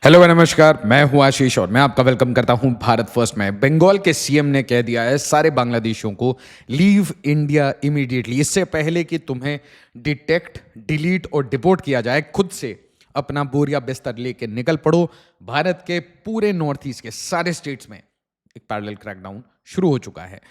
Hello नमस्कार, मैं हूं आशीष और मैं आपका वेलकम करता हूं भारत फर्स्ट में। बंगाल के सीएम ने कह दिया है सारे बांग्लादेशियों को लीव इंडिया इमीडिएटली। इससे पहले कि तुम्हें डिटेक्ट, डिलीट और डिपोर्ट किया जाए, खुद से अपना बोरिया बिस्तर लेके निकल पड़ो। भारत के पूरे नॉर्थ ईस्ट के सारे स्टेट्स में एक पैरेलल क्रैकडाउन शुरू हो चुका है।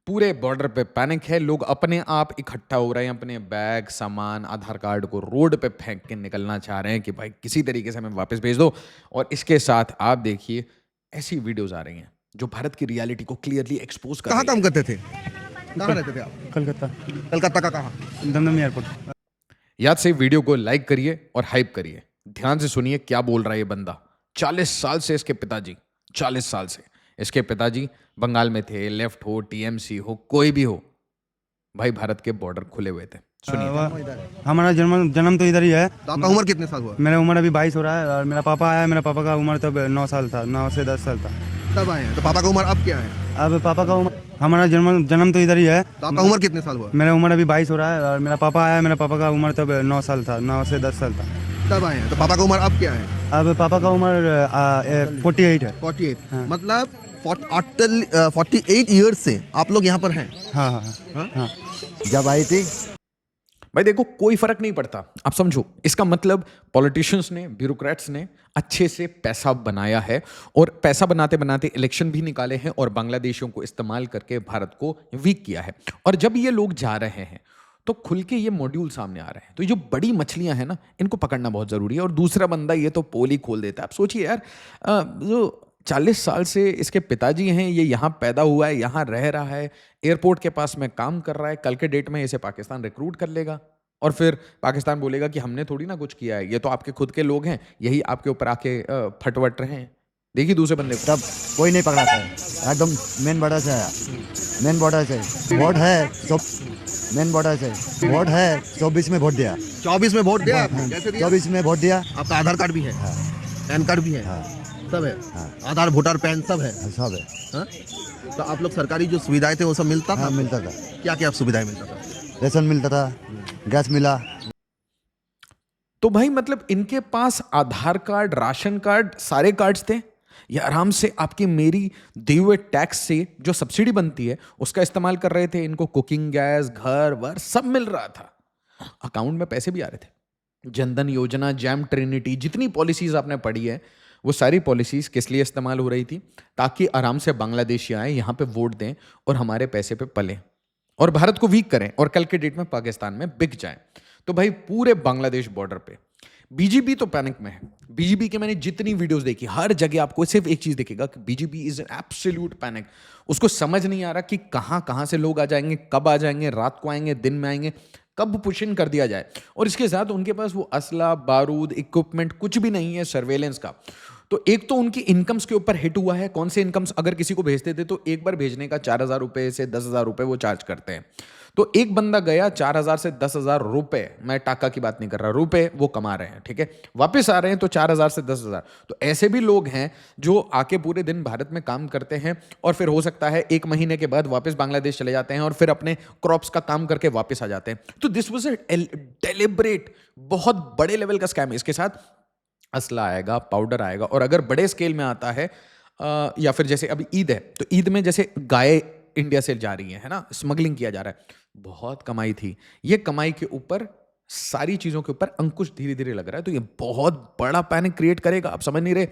पूरे बॉर्डर पे पैनिक है, लोग अपने आप इकट्ठा हो रहे हैं, अपने बैग, सामान, आधार कार्ड को रोड पे फेंक के निकलना चाह रहे हैं कि भाई किसी तरीके से हमें वापस भेज दो। और इसके साथ आप देखिए ऐसी वीडियोस आ रही हैं जो भारत की रियलिटी को क्लियरली एक्सपोज कर कहाँ रही है। काम करते थे? कहाँ रहते थे आप? कलकत्ता कलकत्ता का कहाँ? दमदम एयरपोर्ट। याद से वीडियो को लाइक करिए और हाइप करिए। ध्यान से सुनिए क्या बोल रहा है ये बंदा। 40 साल से इसके पिताजी, 40 साल से इसके पिताजी बंगाल में थे, लेफ्ट हो, टीएमसी हो, कोई भी हो, भाई भारत के बॉर्डर खुले हुए थे। सुनिए। हमारा जन्म जन्म तो इधर ही है। तो आपका उम्र कितने साल हुआ? मेरा उम्र अभी 22 हो रहा है और मेरा पापा आया, मेरा पापा का उम्र तब 9 साल था, 9 से 10 साल था। तब आए हैं तो पापा का उम्र अब क्या है? अब पापा का उम्र, हमारा जन्म तो इधर ही है। तो आपका उम्र कितने साल हुआ? मेरा उम्र अभी 22 हो रहा है और मेरा पापा आया, मेरा पापा का उम्र तब 9 साल था, 9 से 10 साल था। तब आए हैं तो पापा का उम्र अब क्या है? अब पापा का उम्र 48 है। 48। मतलब 48 ईयर्स से आप लोग यहाँ पर हैं? हाँ हाँ हाँ? हाँ। जब आई थी भाई देखो, कोई फर्क नहीं पड़ता। आप समझो, इसका मतलब पॉलिटिशियंस ने, ब्यूरोक्रेट्स ने अच्छे से पैसा बनाया है और पैसा बनाते बनाते इलेक्शन भी निकाले हैं और बांग्लादेशियों को इस्तेमाल करके भारत को वीक किया है। और जब ये लोग जा रहे हैं तो खुल के ये मॉड्यूल सामने आ रहे हैं। तो ये जो बड़ी मछलियां हैं ना, इनको पकड़ना बहुत जरूरी है। और दूसरा बंदा ये तो पोल ही खोल देता है। आप सोचिए यार, जो 40 साल से इसके पिताजी हैं, ये यहाँ पैदा हुआ है, यहाँ रह रहा है, एयरपोर्ट के पास में काम कर रहा है। कल के डेट में इसे पाकिस्तान रिक्रूट कर लेगा और फिर पाकिस्तान बोलेगा कि हमने थोड़ी ना कुछ किया है, ये तो आपके खुद के लोग हैं, यही आपके ऊपर आके फटवट रहे हैं। देखिए दूसरे बंदे को। तब कोई नहीं पकड़ा था, एकदम मेन बॉर्डर से आया, मेन बॉर्डर से वोट है सब, मेन बॉर्डर से वोट है। 24 में वोट दिया, 24 में वोट दिया आपने? कैसे दिया? 24 में वोट दिया। आपका आधार कार्ड भी है? पैन कार्ड भी है? सब है? आधार, वोटर, पैन सब है? सब है। हाँ? तो आप लोग सरकारी जो सुविधाएं थे वो सब मिलता था? हाँ मिलता था, क्या क्या सुविधाएं मिलता था? राशन मिलता था, गैस मिला। तो भाई मतलब इनके पास आधार कार्ड, राशन कार्ड, सारे कार्ड्स थे। ये आराम से आपकी मेरी दिए हुए टैक्स से जो सब्सिडी बनती है उसका इस्तेमाल कर रहे थे। इनको कुकिंग गैस, घर वर सब मिल रहा था। अकाउंट में पैसे भी आ रहे थे। जनधन योजना, जैम ट्रिनिटी, जितनी पॉलिसीज आपने पढ़ी है वो सारी पॉलिसीज किस लिए इस्तेमाल हो रही थी? ताकि आराम से बांग्लादेशी आए, यहाँ पे वोट दें और हमारे पैसे पे पलें और भारत को वीक करें और कल के डेट में पाकिस्तान में बिक जाएं। तो भाई पूरे बांग्लादेश बॉर्डर पे बीजेपी तो पैनिक में है। बीजेपी के मैंने जितनी वीडियोस देखी, हर जगह आपको सिर्फ एक चीज दिखेगा कि BJP is an absolute panic. उसको समझ नहीं आ रहा कि कहां कहां से लोग आ जाएंगे, कब आ जाएंगे, रात को आएंगे, दिन में आएंगे, कब पुश इन कर दिया जाए। और इसके साथ उनके पास वो असला, बारूद, इक्विपमेंट कुछ भी नहीं है सर्वेलेंस का। तो एक तो उनकी इनकम्स के ऊपर हिट हुआ है। कौन से इनकम्स? अगर किसी को भेजते थे तो एक बार भेजने का 4,000 रुपए से 10,000 रुपए वो चार्ज करते हैं। तो एक बंदा गया, 4,000 से 10,000 रुपए, मैं टाका की बात नहीं कर रहा, रुपए वो कमा रहे हैं, ठीक है, वापस आ रहे हैं तो 4,000 से 10,000। तो ऐसे भी लोग हैं जो आके पूरे दिन भारत में काम करते हैं और फिर हो सकता है 1 महीने के बाद वापस बांग्लादेश चले जाते हैं और फिर अपने क्रॉप्स का काम करके वापस आ जाते हैं। तो दिस वाज अ डेलिब्रेट, बहुत बड़े लेवल का स्कैम है। इसके साथ असला आएगा, पाउडर आएगा, और अगर बड़े स्केल में आता है या फिर जैसे अभी ईद है तो ईद में जैसे गाय इंडिया से जा रही है ना, स्मगलिंग किया जा रहा है, बहुत कमाई थी। ये कमाई के ऊपर, सारी चीजों के ऊपर अंकुश धीरे धीरे लग रहा है। तो ये बहुत बड़ा पैनिक क्रिएट करेगा। आप समझ नहीं रहे।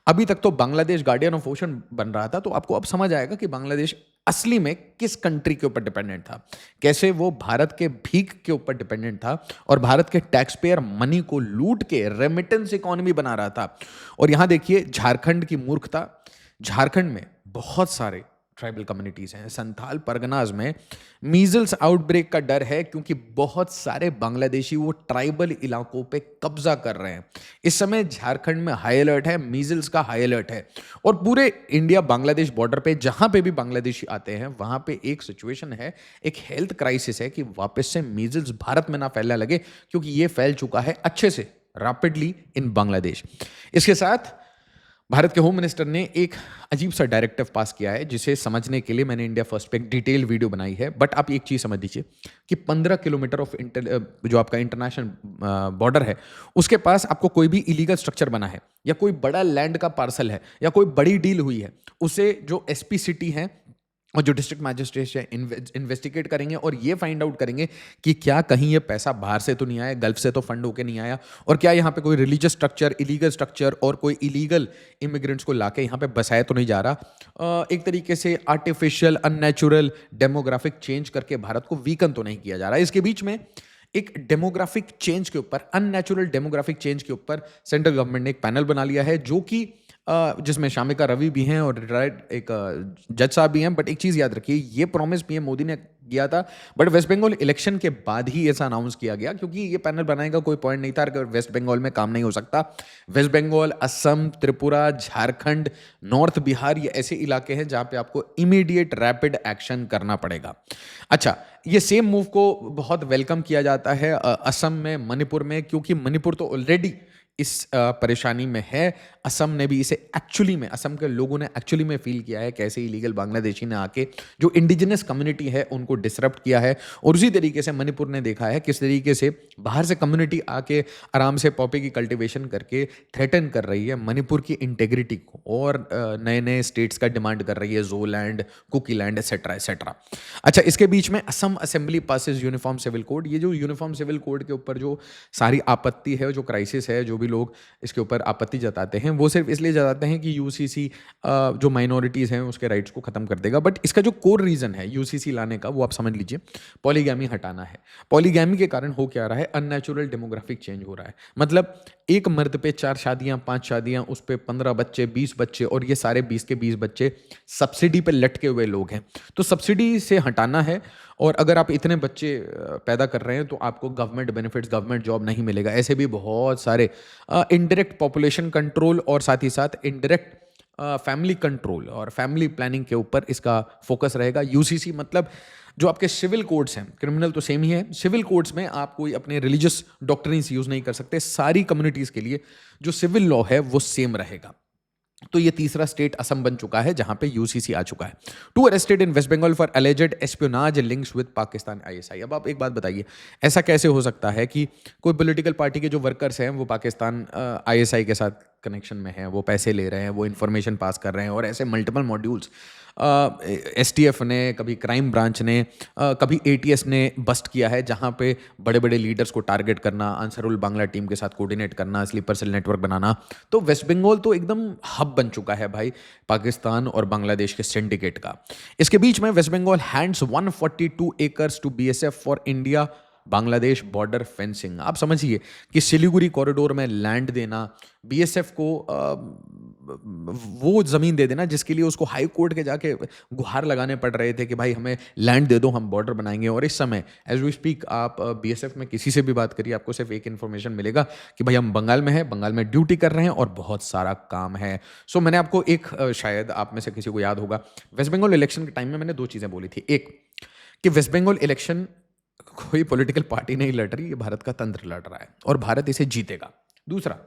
अभी तक तो बांग्लादेश गार्डियन ऑफ ओशन बन रहा था, तो आपको अब समझ आएगा कि बांग्लादेश असली में किस कंट्री के ऊपर डिपेंडेंट था, कैसे वो भारत के भीख के ऊपर डिपेंडेंट था और भारत के टैक्स पेयर मनी को लूट के रेमिटेंस इकोनॉमी बना रहा था। और यहां देखिए झारखंड की मूर्खता। झारखंड में बहुत सारे ट्राइबल कम्युनिटीज हैं। संथाल परगनाज में मीजल्स आउटब्रेक का डर है क्योंकि बहुत सारे बांग्लादेशी वो ट्राइबल इलाकों पे कब्जा कर रहे हैं। इस समय झारखंड में हाई अलर्ट है, मीजल्स का हाई अलर्ट है। और पूरे इंडिया बांग्लादेश बॉर्डर पे जहां पे भी बांग्लादेशी आते हैं वहां पे एक सिचुएशन है, एक हेल्थ क्राइसिस है कि वापस से मीजल्स भारत में ना फैलने लगे, क्योंकि ये फैल चुका है अच्छे से रैपिडली इन बांग्लादेश। इसके साथ भारत के होम मिनिस्टर ने एक अजीब सा डायरेक्टिव पास किया है जिसे समझने के लिए मैंने इंडिया फर्स्ट पे एक डिटेल वीडियो बनाई है। बट आप एक चीज़ समझ लीजिए कि 15 किलोमीटर ऑफ जो आपका इंटरनेशनल बॉर्डर है उसके पास आपको कोई भी इलीगल स्ट्रक्चर बना है या कोई बड़ा लैंड का पार्सल है या कोई बड़ी डील हुई है, उसे जो एसपी सिटी है और जो डिस्ट्रिक्ट मैजिस्ट्रेट है इन्वेस्टिगेट करेंगे और ये फाइंड आउट करेंगे कि क्या कहीं ये पैसा बाहर से तो नहीं आया, गल्फ से तो फंड होके नहीं आया, और क्या यहाँ पे कोई रिलीजियस स्ट्रक्चर, इलीगल स्ट्रक्चर और कोई इलीगल इमिग्रेंट्स को लाके यहाँ पे बसाया तो नहीं जा रहा। एक तरीके से आर्टिफिशियल अननेचुरल डेमोग्राफिक चेंज करके भारत को वीकन तो नहीं किया जा रहा। इसके बीच में एक डेमोग्राफिक चेंज के ऊपर, अननेचुरल डेमोग्राफिक चेंज के ऊपर सेंट्रल गवर्नमेंट ने एक पैनल बना लिया है जो कि जिसमें शामिका रवि भी हैं और रिटायर्ड एक जज साहब भी हैं। बट एक चीज़ याद रखिए, ये प्रॉमिस पीएम मोदी ने किया था बट वेस्ट बंगाल इलेक्शन के बाद ही ऐसा अनाउंस किया गया, क्योंकि ये पैनल बनाने का कोई पॉइंट नहीं था अगर वेस्ट बंगाल में काम नहीं हो सकता। वेस्ट बंगाल, असम, त्रिपुरा, झारखंड, नॉर्थ बिहार, ये ऐसे इलाके हैं जहां पे आपको इमीडिएट रैपिड एक्शन करना पड़ेगा। अच्छा, ये सेम मूव को बहुत वेलकम किया जाता है असम में, मणिपुर में, क्योंकि मणिपुर तो ऑलरेडी इस परेशानी में है। असम ने भी इसे एक्चुअली में, असम के लोगों ने एक्चुअली में फील किया है कैसे इलीगल बांग्लादेशी ने आके जो इंडिजिनस कम्युनिटी है उनको डिसरप्ट किया है, और उसी तरीके से मणिपुर ने देखा है किस तरीके से बाहर से कम्युनिटी आके आराम से पॉपी की कल्टीवेशन करके थ्रेटन कर रही है मणिपुर की इंटेग्रिटी को, और नए नए स्टेट्स का डिमांड कर रही है, Zoland, Kuki land, etcetera etcetera. अच्छा, इसके बीच में Assam assembly passes uniform civil code. ये जो यूनिफॉर्म सिविल कोड के ऊपर जो सारी आपत्ति है, जो क्राइसिस है, जो भी लोग इसके ऊपर आपत्ति जताते हैं वो सिर्फ इसलिए जताते हैं कि यूसीसी जो माइनॉरिटीज़ हैं उसके राइट्स को ख़त्म कर देगा। बट इसका जो कोर रीज़न है यूसीसी लाने का, वो आप समझ लीजिए, पॉलीगैमी हटाना है। पॉलीगैमी के कारण हो क्या रहा है, अननेचुरल डेमोग्राफिक चेंज हो रहा है। मतलब एक मर्द पे 4 शादियां, 5 शादियां, उस पे 15 बच्चे, 20 बच्चे, और ये सारे 20 के 20 बच्चे सब्सिडी पे लटके हुए लोग हैं। तो सब्सिडी से हटाना है, और अगर आप इतने बच्चे पैदा कर रहे हैं तो आपको गवर्नमेंट बेनिफिट्स, गवर्नमेंट जॉब नहीं मिलेगा। ऐसे भी बहुत सारे इनडायरेक्ट पॉपुलेशन कंट्रोल और साथ ही साथ इनडायरेक्ट फैमिली कंट्रोल और फैमिली प्लानिंग के ऊपर इसका फोकस रहेगा। यूसीसी मतलब जो आपके सिविल कोड्स हैं, क्रिमिनल तो सेम ही है, सिविल कोड्स में आप कोई अपने रिलीजियस डॉक्ट्रिन्स यूज़ नहीं कर सकते। सारी कम्युनिटीज़ के लिए जो सिविल लॉ है वो सेम रहेगा। तो ये तीसरा स्टेट असम बन चुका है जहां पे यूसीसी आ चुका है। 2 arrested in West Bengal for alleged espionage links with Pakistan ISI. अब आप एक बात बताइए, ऐसा कैसे हो सकता है कि कोई पॉलिटिकल पार्टी के जो वर्कर्स हैं वो पाकिस्तान आईएसआई के साथ कनेक्शन में हैं, वो पैसे ले रहे हैं, वो इन्फॉर्मेशन पास कर रहे हैं, और ऐसे मल्टीपल मॉड्यूल्स एसटीएफ ने, कभी क्राइम ब्रांच ने, कभी एटीएस ने बस्ट किया है जहां पे बड़े बड़े लीडर्स को टारगेट करना, अंसरुल बांग्ला टीम के साथ कोऑर्डिनेट करना, स्लीपर सेल नेटवर्क बनाना। तो वेस्ट बंगाल तो एकदम हब बन चुका है भाई पाकिस्तान और बांग्लादेश के सिंडिकेट का। इसके बीच में West Bengal hands 142 acres to BSF for India Bangladesh border fencing. आप समझिए कि सिलीगुड़ी कॉरिडोर में लैंड देना, बीएसएफ को वो ज़मीन दे देना जिसके लिए उसको हाई कोर्ट के जाके गुहार लगाने पड़ रहे थे कि भाई हमें लैंड दे दो, हम बॉर्डर बनाएंगे। और इस समय एज वी स्पीक आप बीएसएफ में किसी से भी बात करिए, आपको सिर्फ एक इन्फॉर्मेशन मिलेगा कि भाई हम बंगाल में हैं, बंगाल में ड्यूटी कर रहे हैं और बहुत सारा काम है। सो मैंने आपको एक शायद आप में से किसी को याद होगा, वेस्ट बंगाल इलेक्शन के टाइम में मैंने 2 चीज़ें बोली थी। एक कि वेस्ट बंगाल इलेक्शन कोई पॉलिटिकल पार्टी नहीं लड़ रही, ये भारत का तंत्र लड़ रहा है और भारत इसे जीतेगा। दूसरा,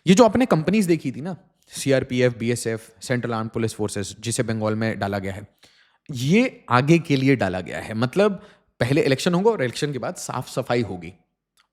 ये जो आपने कंपनीज देखी थी ना, CRPF, BSF, central arm police forces, जिसे बंगाल में डाला गया है, ये आगे के लिए डाला गया है। मतलब पहले इलेक्शन होगा और इलेक्शन के बाद साफ सफाई होगी।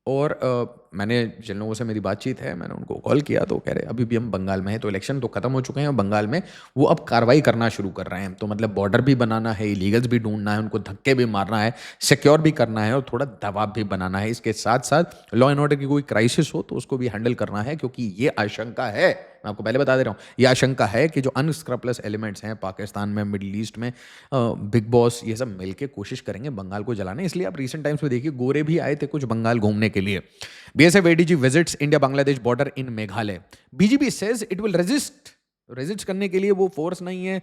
और मैंने जिन लोगों से मेरी बातचीत है, मैंने उनको कॉल किया तो कह रहे अभी भी हम बंगाल में हैं, तो इलेक्शन तो खत्म हो चुके हैं और बंगाल में वो अब कार्रवाई करना शुरू कर रहे हैं। तो मतलब बॉर्डर भी बनाना है, इलीगल्स भी ढूंढना है, उनको धक्के भी मारना है, सिक्योर भी करना है और थोड़ा दबाव भी बनाना है। इसके साथ साथ लॉ एंड ऑर्डर की कोई क्राइसिस हो तो उसको भी हैंडल करना है, क्योंकि ये आशंका है, मैं आपको पहले बता दे रहा हूँ, ये आशंका है कि जो अनस्क्रैपलेस एलिमेंट्स हैं पाकिस्तान में, मिडिल ईस्ट में, बिग बॉस, ये सब मिलके कोशिश करेंगे बंगाल को जलाने। इसलिए आप रिसेंट टाइम्स में देखिए, गोरे भी आए थे कुछ बंगाल घूमने के लिए। BSF ADG visits India Bangladesh border in Meghalaya. BGB says it will resist करने के लिए वो फोर्स नहीं है।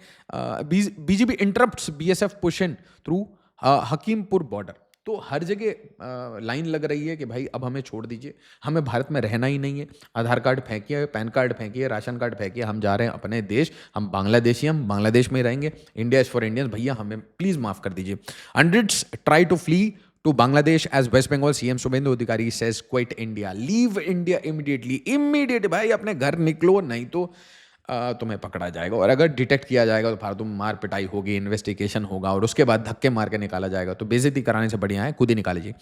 BGB interrupts BSF push in through Hakimpur border. तो हर जगह लाइन लग रही है कि भाई अब हमें छोड़ दीजिए, हमें भारत में रहना ही नहीं है। आधार कार्ड फेंकिए, पैन कार्ड फेंकिए, राशन कार्ड फेंकिए, हम जा रहे हैं अपने देश, हम बांग्लादेशी, हम बांग्लादेश में रहेंगे। इंडिया इज फॉर इंडियंस, भैया हमें प्लीज माफ कर दीजिए। Hundreds try to flee to Bangladesh as West Bengal CM Subhendu Adhikari says quit India, leave India immediately भाई अपने घर निकलो, नहीं तो तुम्हें पकड़ा जाएगा, और अगर डिटेक्ट किया जाएगा तो फालतू मार पिटाई होगी, इन्वेस्टिगेशन होगा, और उसके बाद धक्के मार के निकाला जाएगा। तो बेइज्जती कराने से बढ़िया है खुद ही निकाल लीजिए।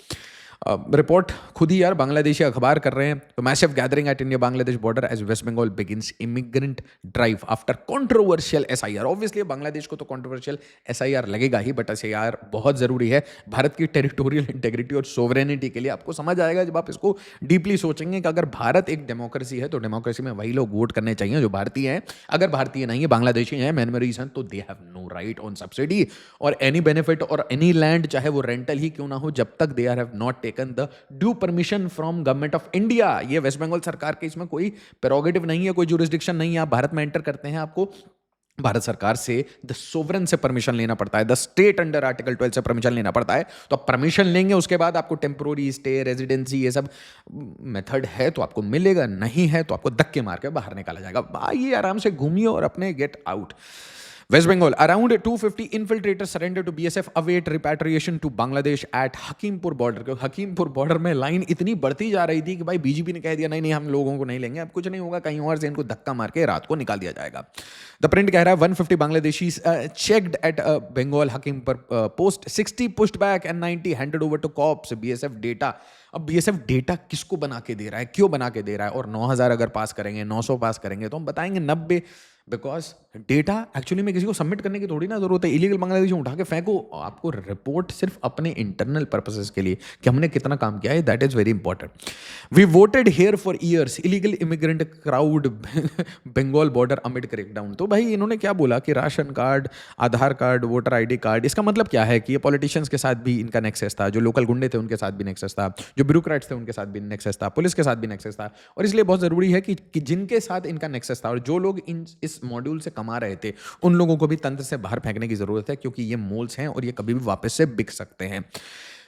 रिपोर्ट खुद ही यार बांग्लादेशी अखबार कर रहे हैं। तो massive gathering at India Bangladesh border as West Bengal begins immigrant drive after controversial SIR. Obviously Bangladesh को तो कंट्रोवर्शियल एसआईआर लगेगा ही, बट एसआईआर बहुत जरूरी है भारत की टेरिटोरियल इंटेग्रिटी और सोवरेनिटी के लिए। आपको समझ आएगा जब आप इसको डीपली सोचेंगे कि अगर भारत एक डेमोक्रेसी है तो डेमोक्रेसी में वही लोग वोट करने चाहिए जो भारतीय हैं। अगर भारतीय नहीं है, बांग्लादेशी हैं, म्यांमारीज हैं, तो they have no right on subsidy और एनी बेनिफिट और एनी लैंड, चाहे वो रेंटल ही क्यों ना हो, जब तक they have not taken the due permission from government of India. ये वेस्ट बंगाल सरकार के इसमें कोई प्रेरोगेटिव नहीं है, कोई जुरिस्डिक्शन नहीं है। आप भारत में एंटर करते हैं, आपको भारत सरकार से द सोवरेन से परमिशन लेना पड़ता है, द स्टेट अंडर आर्टिकल 12 से परमिशन लेना पड़ता है। तो आप परमिशन लेंगे, उसके बाद आपको टेम्पोररी स्टे, रेजिडेंसी, ये सब मेथड है तो आपको मिलेगा, नहीं है तो आपको धक्के मार के बाहर निकाला जाएगा। आइए आराम से घूमिए और अपने get out. West Bengal, around 250 infiltrators surrendered to BSF, await repatriation to Bangladesh at Hakimpur border। क्योंकि हकीमपुर बॉर्डर में लाइन इतनी बढ़ती जा रही थी कि भाई बीजेपी ने कह दिया नहीं नहीं हम लोगों को नहीं लेंगे, अब कुछ नहीं होगा, कहीं और से इनको धक्का मार के रात को निकाल दिया जाएगा। द प्रिंट कह रहा है 150 Bangladeshi checked at Bengal Hakimpur post, 60 pushed back and 90 handed over to cops. BSF data, अब बीएसएफ डेटा किसको बना के दे रहा है, क्यों बना के दे रहा है? और 9000 अगर पास करेंगे, 900 पास करेंगे तो हम बताएंगे 90, बिकॉज डेटा एक्चुअली में किसी को सबमिट करने की थोड़ी ना जरूरत है। इलीगल बांग्लादेशी उठा के फेंको, आपको रिपोर्ट सिर्फ अपने इंटरनल पर्पसेस के लिए कि हमने कितना काम किया है, that is very important. We voted here for years, illegal immigrant crowd Bengal border amid crackdown. तो भाई इन्होंने क्या बोला कि ration card, Aadhaar card, voter ID card, इसका मतलब क्या है कि ये पॉलिटिशियंस के साथ भी इनका नेक्सेस था, जो लोकल गुंडे थे उनके साथ भी नेक्सेस था, जो ब्यूरोक्रेट्स थे उनके साथ भी नेक्सेस था, पुलिस के साथ भी नेक्सेस था। और इसलिए बहुत जरूरी है कि जिनके साथ इनका नेक्सेस था और जो लोग इस मॉड्यूल से कमा रहे थे, उन लोगों को भी तंत्र से बाहर फेंकने की जरूरत है, क्योंकि ये मोल्स हैं और ये कभी भी वापस से बिक सकते हैं।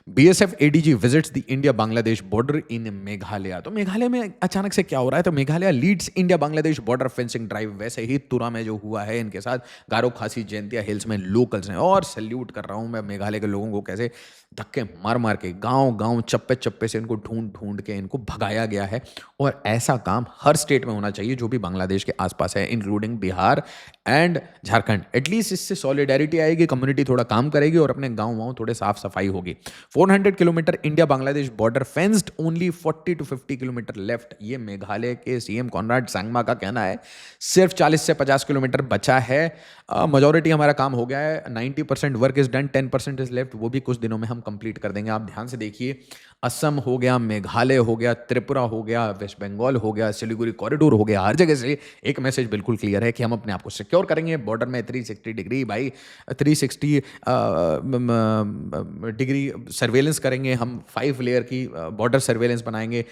BSF ADG visits the India Bangladesh border in Meghalaya. तो मेघालय में अचानक से क्या हो रहा है? तो Meghalaya leads India Bangladesh border fencing drive. वैसे ही तुरा में जो हुआ है इनके साथ, गारो खासी जयंतिया हिल्स में लोकल्स हैं, और सैल्यूट कर रहा हूं मैं मेघालय के लोगों को, कैसे धक्के मार मार के गांव गांव चप्पे चप्पे से इनको ढूंढ ढूंढ के इनको भगाया गया है। और ऐसा काम हर स्टेट में होना चाहिए जो भी बांग्लादेश के आसपास है, including Bihar and Jharkhand. At least इससे सॉलिडेरिटी आएगी, कम्युनिटी थोड़ा काम करेगी और अपने गांव वाँव थोड़े साफ सफाई होगी। 400 kilometre India Bangladesh border fenced, only 40 to 50 kilometre left. ये मेघालय के सीएम कॉनराड सांगमा का कहना है। सिर्फ 40 से 50 किलोमीटर बचा है। मेजॉरिटी हमारा काम हो गया है, 90% work is done, 10% is left, वो भी कुछ दिनों में हम कंप्लीट कर देंगे। आप ध्यान से देखिए, असम हो गया, मेघालय हो गया, त्रिपुरा हो गया, वेस्ट बंगाल हो गया, सिलीगुड़ी कॉरिडोर हो गया, हर जगह से एक मैसेज बिल्कुल क्लियर है कि हम अपने आप को सिक्योर करेंगे। बॉर्डर में 360 डिग्री भाई 360 डिग्री सर्वेलेंस करेंगे हम, 5 लेयर की बॉर्डर सर्वेलेंस बनाएंगे,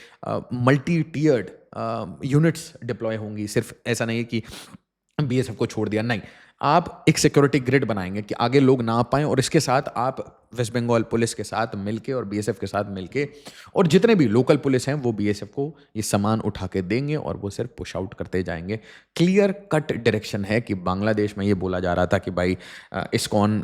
मल्टी टीयर्ड यूनिट्स डिप्लॉय होंगी। सिर्फ ऐसा नहीं है कि बीएसएफ को छोड़ दिया, नहीं, आप एक सिक्योरिटी ग्रिड बनाएंगे कि आगे लोग ना आ पाएं। और इसके साथ आप वेस्ट बंगाल पुलिस के साथ मिलके और बीएसएफ के साथ मिलके और जितने भी लोकल पुलिस हैं वो बीएसएफ को ये सामान उठा के देंगे और वो सिर्फ पुश आउट करते जाएंगे। क्लियर कट डायरेक्शन है कि बांग्लादेश में ये बोला जा रहा था कि भाई इस्कॉन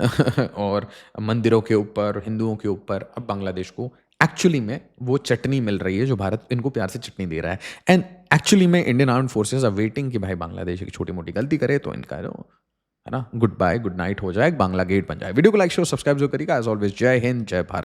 और मंदिरों के ऊपर, हिंदुओं के ऊपर, अब बांग्लादेश को एक्चुअली में वो चटनी मिल रही है जो भारत इनको प्यार से चटनी दे रहा है। एंड एक्चुअली में Indian armed forces are waiting कि भाई बांग्लादेश एक छोटी मोटी गलती करे तो इनका है ना गुड बाय गुड नाइट हो जाए, बांग्ला गेट बन जाए। वीडियो को लाइक शेयर सब्सक्राइब जो करिएगा। एज ऑलवेज जय हिंद, जय भारत।